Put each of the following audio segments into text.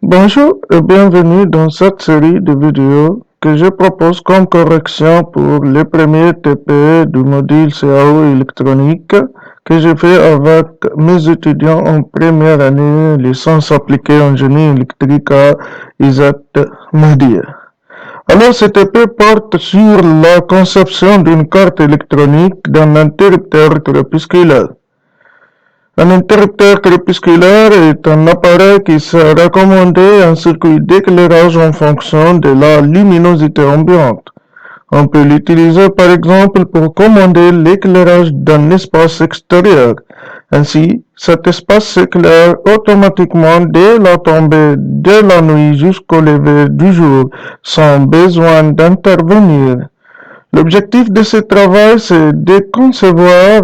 Bonjour et bienvenue dans cette série de vidéos que je propose comme correction pour les premiers TP du module CAO électronique que j'ai fait avec mes étudiants en première année licence appliquée en génie électrique à ISAT Moudia. Alors, ce TP porte sur la conception d'une carte électronique d'un interrupteur crépusculaire. Un interrupteur crépusculaire est un appareil qui sert à commander un circuit d'éclairage en fonction de la luminosité ambiante. On peut l'utiliser par exemple pour commander l'éclairage d'un espace extérieur. Ainsi, cet espace s'éclaire automatiquement dès la tombée de la nuit jusqu'au lever du jour, sans besoin d'intervenir. L'objectif de ce travail, c'est de concevoir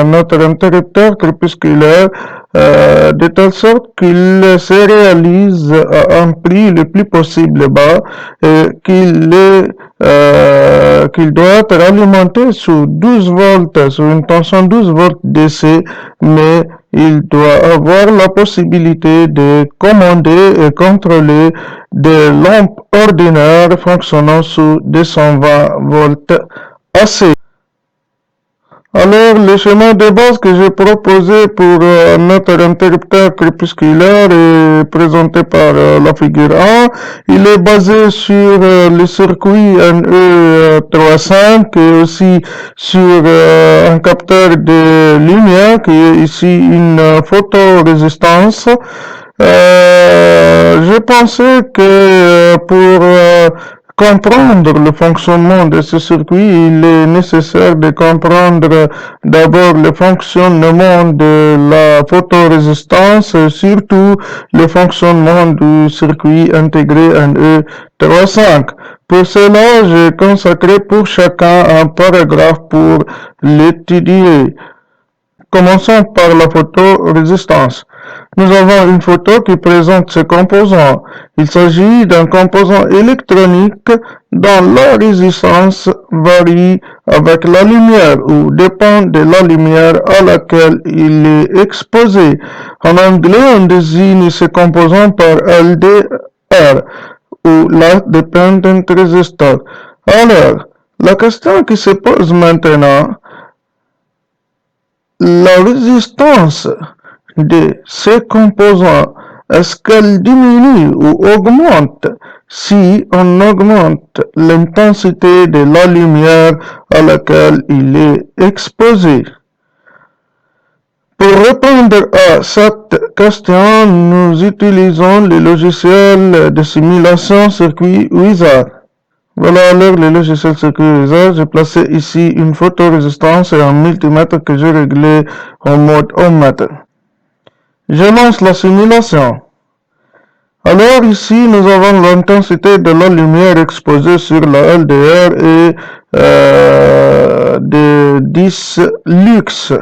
notre interrupteur crépusculaire de telle sorte qu'il se réalise à un prix le plus possible bas et qu'il doit être alimenté sous 12 volts, sous une tension 12 volts DC, mais il doit avoir la possibilité de commander et contrôler des lampes ordinaires fonctionnant sous 220 volts AC. Alors, le schéma de base que j'ai proposé pour notre interrupteur crépusculaire est présenté par la figure 1. Il est basé sur le circuit NE35 et aussi sur un capteur de lumière qui est ici une photorésistance. Je pensais que pour comprendre le fonctionnement de ce circuit, il est nécessaire de comprendre d'abord le fonctionnement de la photorésistance et surtout le fonctionnement du circuit intégré NE35. Pour cela, j'ai consacré pour chacun un paragraphe pour l'étudier. Commençons par la photorésistance. Nous avons une photo qui présente ce composant. Il s'agit d'un composant électronique dont la résistance varie avec la lumière ou dépend de la lumière à laquelle il est exposé. En anglais, on désigne ce composant par LDR ou Light Dependent Resistor. Alors, la question qui se pose maintenant, la résistance de ces composants, est-ce qu'elle diminue ou augmente si on augmente l'intensité de la lumière à laquelle il est exposé? Pour répondre à cette question, nous utilisons le logiciel de simulation circuit Wizard. Voilà alors le logiciel circuit Wizard. J'ai placé ici une photorésistance et un multimètre que j'ai réglé en mode ohmmètre. Je lance la simulation. Alors ici, nous avons l'intensité de la lumière exposée sur la LDR et de 10 lux.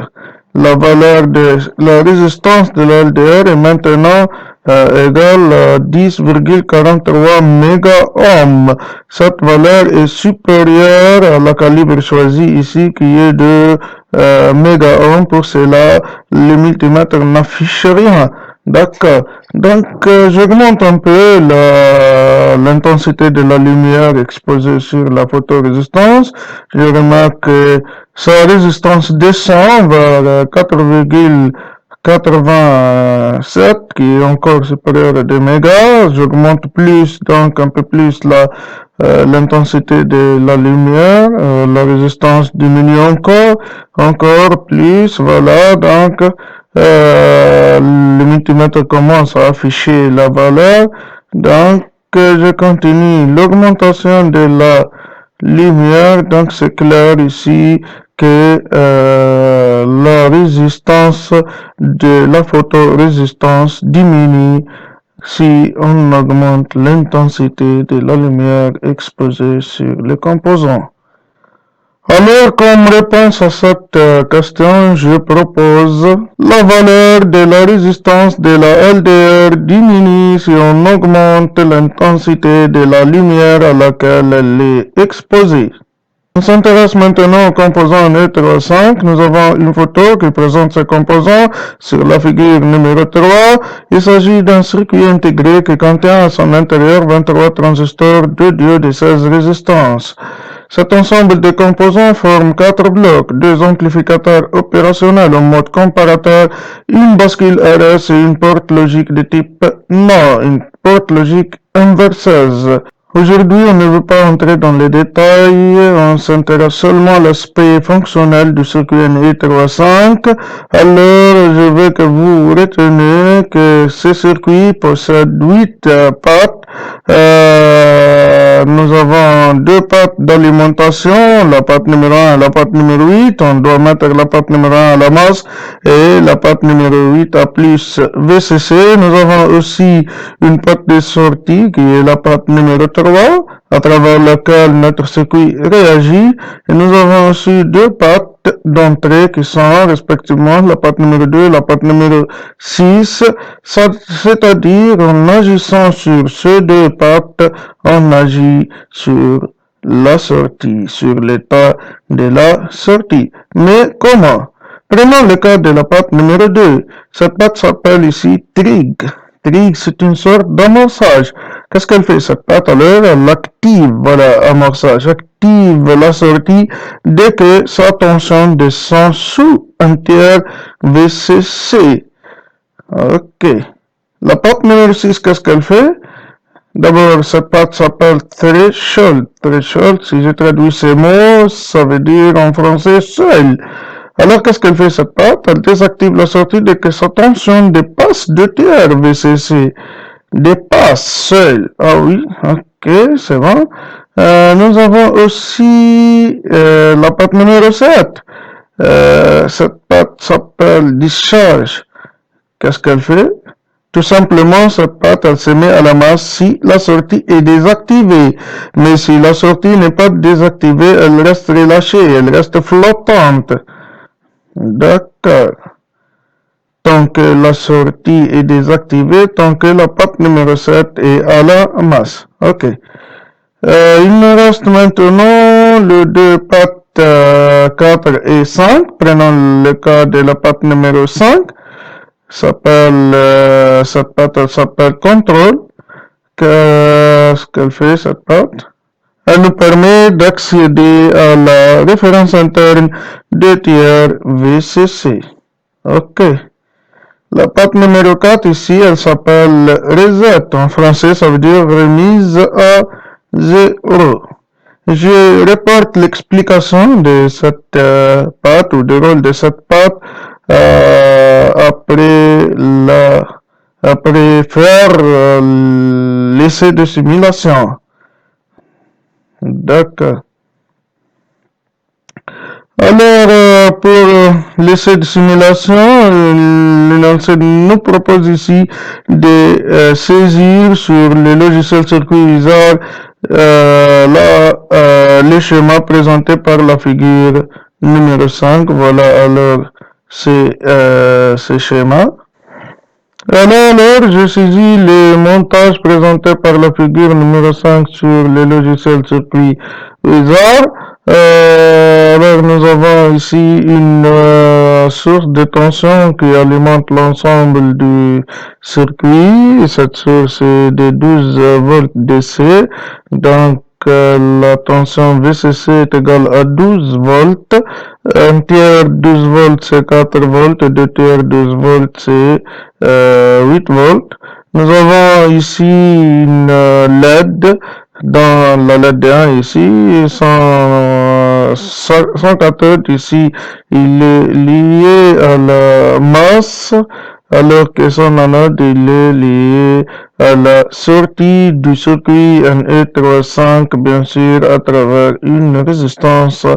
La valeur de la résistance de la LDR est maintenant égale à 10,43 mégaohms. Cette valeur est supérieure à la calibre choisi ici qui est de mégaohms. Pour cela, le multimètre n'affiche rien. D'accord. Donc, j'augmente un peu l'intensité de la lumière exposée sur la photorésistance. Je remarque que sa résistance descend vers 4,87 qui est encore supérieur à 2 mégas. J'augmente plus, donc un peu plus l'intensité de la lumière. La résistance diminue encore plus. Voilà, donc le multimètre commence à afficher la valeur. Donc, je continue l'augmentation de la lumière. Donc, c'est clair ici que la résistance de la photorésistance diminue si on augmente l'intensité de la lumière exposée sur le composant. Alors, comme réponse à cette question, je propose la valeur de la résistance de la LDR diminue si on augmente l'intensité de la lumière à laquelle elle est exposée. On s'intéresse maintenant aux composants NE35. Nous avons une photo qui présente ces composants sur la figure numéro 3. Il s'agit d'un circuit intégré qui contient à son intérieur 23 transistors, 2 diodes et 16 résistances. Cet ensemble de composants forme 4 blocs, 2 amplificateurs opérationnels en mode comparateur, une bascule RS et une porte logique de type NOR, une porte logique inverseuse. Aujourd'hui, on ne veut pas entrer dans les détails, on s'intéresse seulement à l'aspect fonctionnel du circuit NI35. Alors, je veux que vous reteniez que ce circuit possède 8 pattes. Nous avons 2 pattes d'alimentation, la patte numéro 1 et la patte numéro 8. On doit mettre la patte numéro 1 à la masse et la patte numéro 8 à plus VCC. Nous avons aussi une patte de sortie qui est la patte numéro 3 à travers laquelle notre circuit réagit. Et nous avons aussi 2 pattes d'entrée qui sont respectivement la patte numéro 2 et la patte numéro 6. C'est-à-dire en agissant sur ces 2 pattes, on agit sur la sortie, sur l'état de la sortie. Mais comment? Prenons le cas de la patte numéro 2. Cette patte s'appelle ici trig. Trig, c'est une sorte d'amorçage. Qu'est-ce qu'elle fait cette patte? Alors, elle active, voilà, amorçage, active la sortie dès que sa tension descend sous un tiers VCC. Ok. La patte numéro 6, qu'est-ce qu'elle fait? D'abord, cette patte s'appelle threshold. Threshold, si je traduis ces mots, ça veut dire en français seuil. Alors, qu'est-ce qu'elle fait cette patte? Elle désactive la sortie dès que sa tension dépasse 2 tiers VCC. Dépasse seul. Ah oui, ok, c'est bon. Nous avons aussi la patte numéro 7. Cette patte s'appelle discharge. Qu'est-ce qu'elle fait? Tout simplement, cette patte, elle se met à la masse si la sortie est désactivée. Mais si la sortie n'est pas désactivée, elle reste relâchée, elle reste flottante. D'accord. Tant que la sortie est désactivée, tant que la patte numéro 7 est à la masse. Ok. Il nous reste maintenant les 2 pattes 4 et 5. Prenons le cas de la patte numéro 5. Cette patte, elle s'appelle contrôle. Qu'est-ce qu'elle fait, cette patte? Elle nous permet d'accéder à la référence interne de tiers VCC. Ok. La patte numéro 4 ici, elle s'appelle reset. En français, ça veut dire remise à 0. Je reporte l'explication de cette patte ou du rôle de cette patte après faire l'essai de simulation. D'accord. Alors, pour l'essai de simulation, nous propose ici de saisir sur le logiciel circuit wizard les schémas présentés par la figure numéro 5. Voilà alors ces schémas. Alors, je saisis le montage présenté par la figure numéro 5 sur le logiciel circuit wizard. Alors, nous avons ici une source de tension qui alimente l'ensemble du circuit. Cette source est de 12 volts DC. Donc, la tension VCC est égale à 12 volts. Un tiers 12 volts c'est 4 volts. 2 tiers 12 volts c'est 8 volts. Nous avons ici une LED. Dans la LED 1 ici, son cathode ici, il est lié à la masse, alors que son anode il est lié à la sortie du circuit NE35, bien sûr, à travers une résistance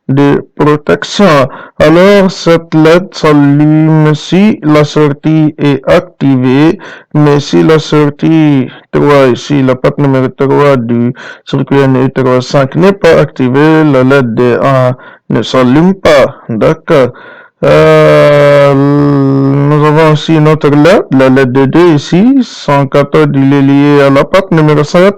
de protection. Alors, cette LED s'allume si la sortie est activée, mais si la sortie 3 ici, la patte numéro 3 du circuit NE35 n'est pas activée, la LED D1 ne s'allume pas. D'accord. nous avons aussi une autre LED, la LED de 2 ici. Son cathode, il est lié à la patte numéro 7,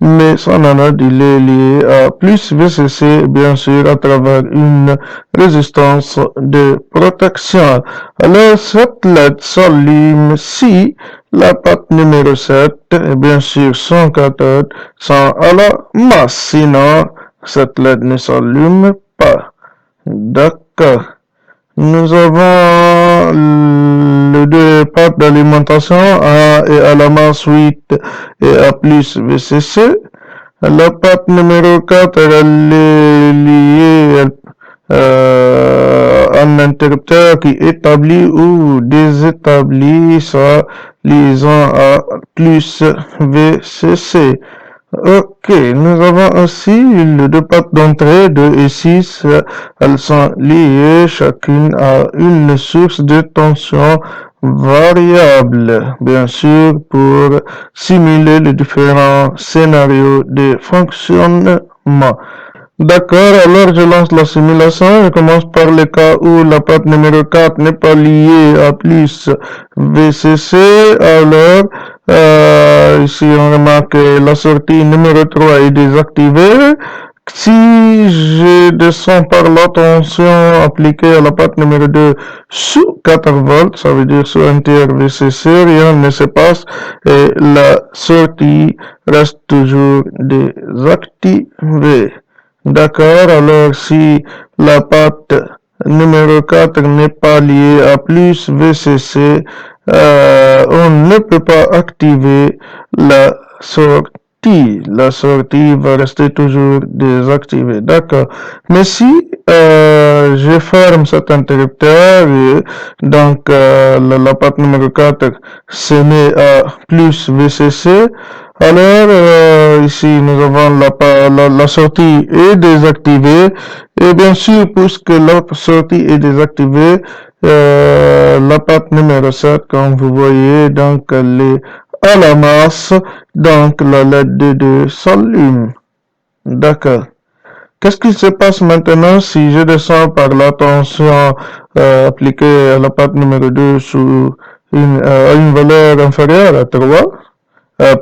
mais son anode, il est lié à plus VCC, bien sûr, à travers une résistance de protection. Alors, cette LED s'allume si la patte numéro 7 et bien sûr son cathode sont à la masse. Sinon, cette LED ne s'allume pas. D'accord. Nous avons les deux pattes d'alimentation A et à la masse 8 et A plus VCC. La patte numéro 4, elle est liée à un interrupteur qui établit ou désétablit sa liaison A plus VCC. Ok, nous avons aussi les deux pattes d'entrée 2 et 6. Elles sont liées chacune à une source de tension variable, bien sûr, pour simuler les différents scénarios de fonctionnement. D'accord, alors je lance la simulation. Je commence par le cas où la patte numéro 4 n'est pas liée à plus VCC. Alors, ici on remarque que la sortie numéro 3 est désactivée. Si je descends par la tension appliquée à la patte numéro 2 sous 4 volts, ça veut dire sous un tiers VCC, rien ne se passe et la sortie reste toujours désactivée. D'accord, alors si la patte numéro 4 n'est pas liée à plus VCC, on ne peut pas activer la sortie. La sortie va rester toujours désactivée. D'accord. Mais si je ferme cet interrupteur, donc la patte numéro 4 se met à plus VCC, alors ici nous avons la sortie est désactivée et bien sûr puisque la sortie est désactivée, la patte numéro 7 comme vous voyez donc elle est à la masse, donc la LED de 2 s'allume. D'accord. Qu'est-ce qui se passe maintenant si je descends par la tension appliquée à la patte numéro 2 sous une valeur inférieure à 3,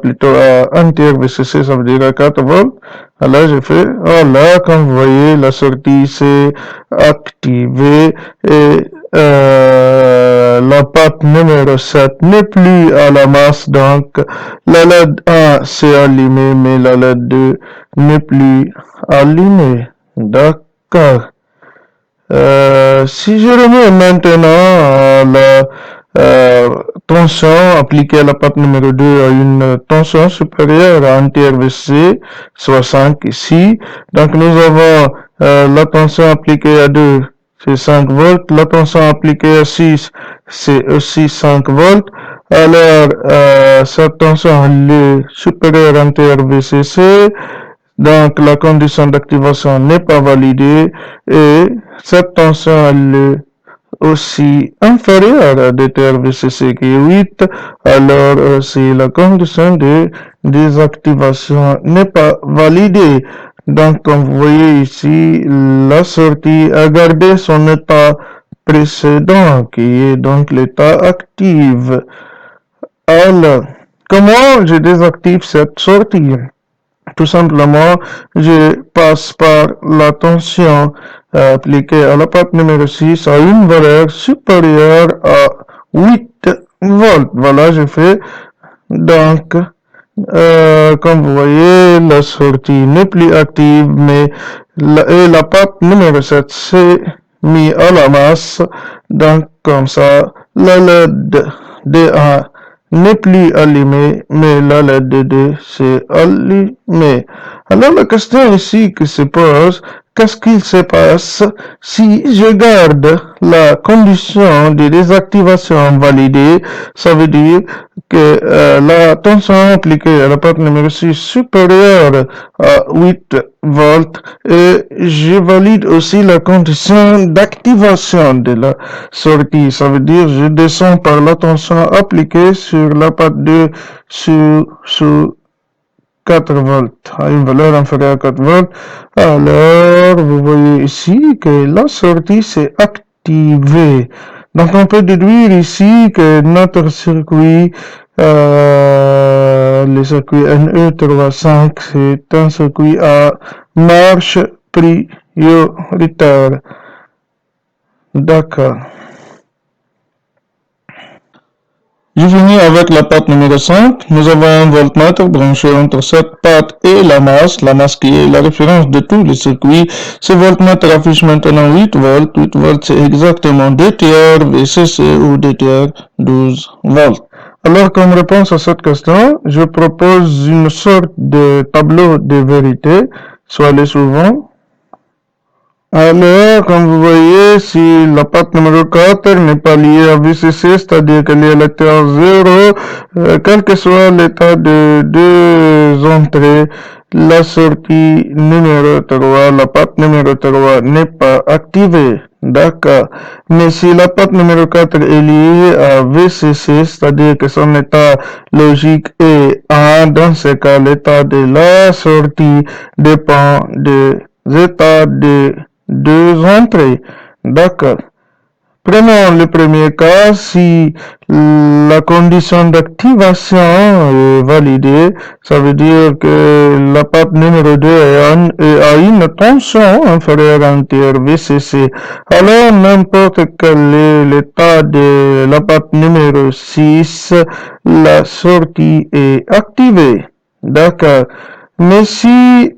plutôt à 1 tiers VCC, ça veut dire à 4 volts. Alors je fais, voilà, comme vous voyez, la sortie s'est activée et la patte numéro 7 n'est plus à la masse, donc la LED 1 s'est allumée, mais la LED 2 n'est plus allumée. D'accord. Si je remets maintenant la tension appliquée à la patte numéro 2 à une tension supérieure à 1 tiers VC, soit 5 ici. Donc nous avons la tension appliquée à 2, c'est 5 volts. La tension appliquée à 6, c'est aussi 5 volts. Alors cette tension est supérieure à 1 tiers VCC. Donc la condition d'activation n'est pas validée et cette tension est aussi inférieure à 2 tiers VCC qui est 8, alors si la condition de désactivation n'est pas validée. Donc comme vous voyez ici, la sortie a gardé son état précédent qui est donc l'état actif. Alors, comment je désactive cette sortie? Tout simplement, je passe par la tension appliquée à la patte numéro 6 à une valeur supérieure à 8 volts. Voilà, je fais. Donc, comme vous voyez, la sortie n'est plus active, mais la patte numéro 7 s'est mise à la masse. Donc, comme ça, la LED D1 n'est plus allumée, mais la LED de 2 s'est allumée. Alors la question ici qui se pose, qu'est-ce qu'il se passe si je garde la condition de désactivation validée? Ça veut dire que la tension appliquée à la patte numéro 6 supérieure à 8 volts et je valide aussi la condition d'activation de la sortie. Ça veut dire je descends par la tension appliquée sur la patte 2 sous 4 volts, à une valeur inférieure à 4 volts. Alors, vous voyez ici que la sortie s'est activée. Donc on peut déduire ici que notre circuit, le circuit NE35, c'est un circuit à marche prioritaire. D'accord. Je finis avec la patte numéro 5. Nous avons un voltmètre branché entre cette patte et la masse qui est la référence de tous les circuits. Ce voltmètre affiche maintenant 8 volts. 8 volts, c'est exactement 2 tiers VCC ou 2 tiers 12 volts. Alors, comme réponse à cette question, je propose une sorte de tableau de vérité, soit les suivants. Alors, comme vous voyez, si la patte numéro 4 n'est pas liée à VCC, c'est-à-dire qu'elle est à l'état 0, quel que soit l'état de deux entrées, la sortie numéro 3, la patte numéro 3 n'est pas activée. D'accord. Mais si la patte numéro 4 est liée à VCC, c'est-à-dire que son état logique est 1, dans ce cas, l'état de la sortie dépend des états de deux entrées. D'accord. Prenons le premier cas, si la condition d'activation est validée, ça veut dire que la patte numéro 2 a une tension inférieure à 1 tiers VCC. Alors, n'importe quel est l'état de la patte numéro 6, la sortie est activée. D'accord. Mais si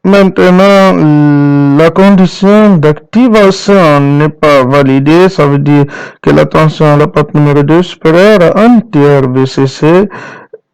maintenant, la condition d'activation n'est pas validée, ça veut dire que la tension à la patte numéro 2 est supérieure à 1 tiers VCC,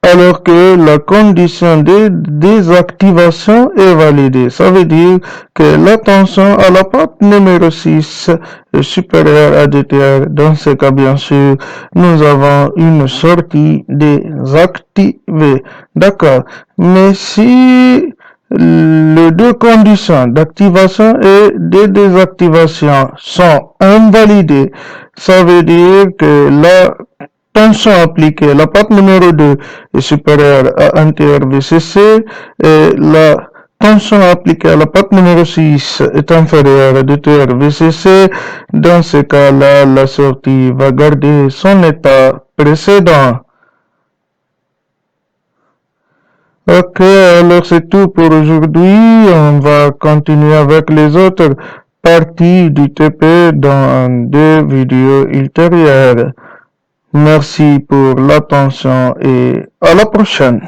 alors que la condition de désactivation est validée. Ça veut dire que la tension à la patte numéro 6 est supérieure à 2 tiers. Dans ce cas, bien sûr, nous avons une sortie désactivée. D'accord. Mais si les deux conditions d'activation et de désactivation sont invalidées, ça veut dire que la tension appliquée à la patte numéro 2 est supérieure à 1 tiers VCC et la tension appliquée à la patte numéro 6 est inférieure à 2 tiers VCC. Dans ce cas-là, la sortie va garder son état précédent. Ok, alors c'est tout pour aujourd'hui. On va continuer avec les autres parties du TP dans des vidéos ultérieures. Merci pour l'attention et à la prochaine.